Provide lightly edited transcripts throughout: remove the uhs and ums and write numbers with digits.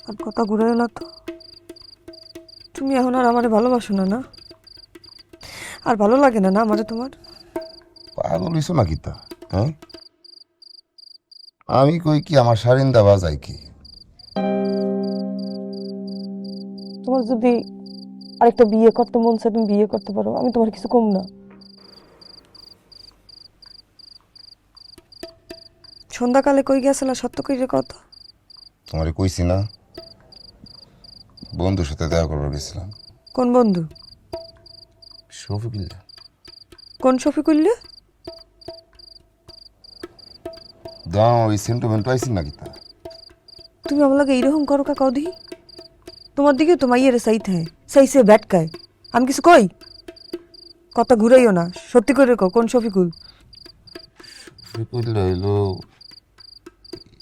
আর কথা ঘুরে এলো তো, তুমি এখন আর আমারে ভালোবাসো না, না? আর ভালো লাগে না, না আমারে তোমার? পাগল হইছো নাকি তা? হ্যাঁ, আমি কই কি আমার সারিন্দা বাজাই কি? তোমার যদি আরেকটা বিয়ে করতে মন চায় তুমি বিয়ে করতে পারো, আমি তোমার কিছু কম না। সন্ধ্যাকালে কই গেছিলা সত্য কইরে কথা? তোমারে কইছি না, বন্ধুর সাথে দেখা করবার গেছিলাম। কোন বন্ধু? শফিকুল্লা। কোন শফিকুল্লে? দাও ওই সেন্টিমেন্ট পাইছি নাকি তা? তুমি আমার লাগে এইরকম করো কা কদি? তোমার দিকে তো মাইয়ের চাইতে চাইছে ব্যাটকায়, আমি কিছু কই? কথা ঘুরাইও না, সত্যি করে কো কোন শফিকুল? শফিকুল্লা হইলো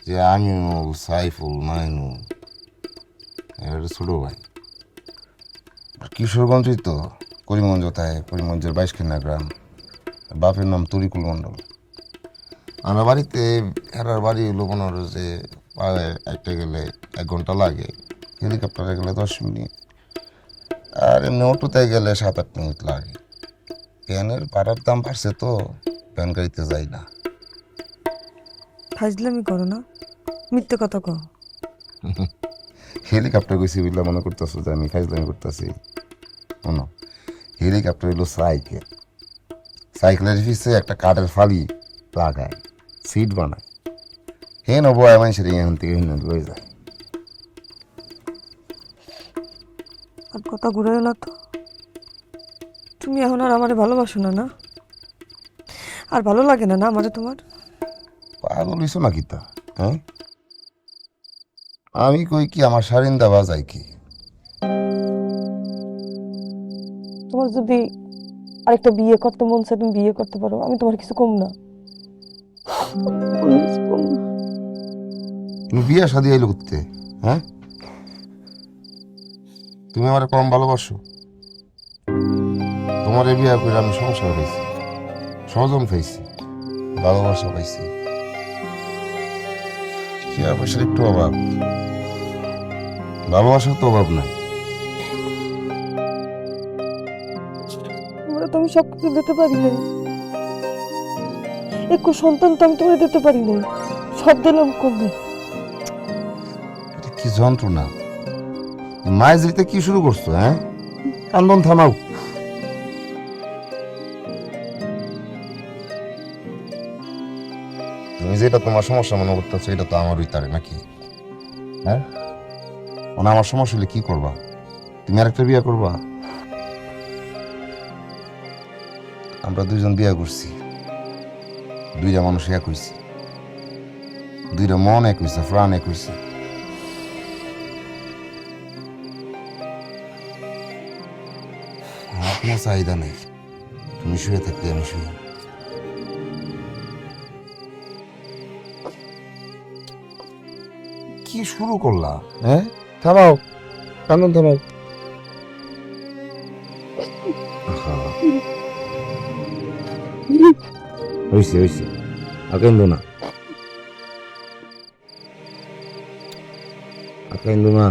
যে আমিনুল, সাইফুল, মাইনুল এর ছোট ভাই। কিশোরগঞ্জই তো, করিমগঞ্জ তাই, করিমগঞ্জের 22 গ্রাম। বাপের নাম তরিকুল মণ্ডল। আমরা বাড়িতে হেরার বাড়ি হলো মনে হলো যে পায়ে একটা গেলে 1 ঘন্টা লাগে, হেলিকপ্টারে গেলে 10 মিনিট, আর এমনি অটোতে গেলে 7-8 মিনিট লাগে। প্যানের ভাড়ার দাম বাড়ছে তো প্যান গাড়িতে যাই না। ফাজলামি করো না, মিথ্যে কথা কও। হেলিকপ্টার গেছি বলে মনে করতেছো যে আমি ফাইজলামি করতেছি? শোনো, হেলিকপ্টার হইলো সাইকেল, সাইকেলের পিছে একটা কাঠের ফালি লাগায়, সিট বানায়, হেন বয় মানুষের এখান থেকে হেন লয়ে যায়। আর কথা ঘুরে এলো তো, তুমি এখন আর আমারে ভালোবাসো না, না? আর ভালো লাগে না, না আমারে তোমার? পাগল হইছো নাকি তা? হ্যাঁ, আমি কই কি আমার সারিন্দা বাজাই কি? তোমার যদি আরেকটা বিয়ে করতে মন চায় তুমি বিয়ে করতে পারো, আমি তোমার কিছু কম না। তুমি বিয়ে শাদি আইলো করতে? হ্যাঁ, তুমি আমার কম ভালোবাসো? তোমার এই বিয়ে করে আমি সংসার পাইছি, সহজন পাইছি, ভালোবাসা পাইছি, টিয়া পয়সার একটু অভাব, ভালোবাসার তো অভাব নাই। তোমার তো আমি সবকিছু দিতে পারি নাই, একটু সন্তান তো আমি তোমার দিতে পারি নাই, সব দিলাম কমে। এটা কি যন্ত্রণা! মায়ের যেতে কি শুরু করছো? হ্যাঁ, কান্দন থামাও। তুমি যেটা তোমার সমস্যা মনে করতেছো এটা তো আমার ভিতরে নাকি? হ্যাঁ, মানে আমার সমস্যা হলে কি করবা? তুমি আরেকটা বিয়ে করবা? আমরা দুইজন বিয়ে করছি, দুইটা মানুষ এক হইছি, দুইটা মন এক হইছে, প্রাণ এক হইছে। আমার কোনো চাহিদা নেই, তুমি শুয়ে থাকলে আমি শুয়ে। কি শুরু করলা? হ্যাঁ, থামাও, কান্দন থামাও। হইছে হইছে, আকেন্দু না, আকেন্দু না।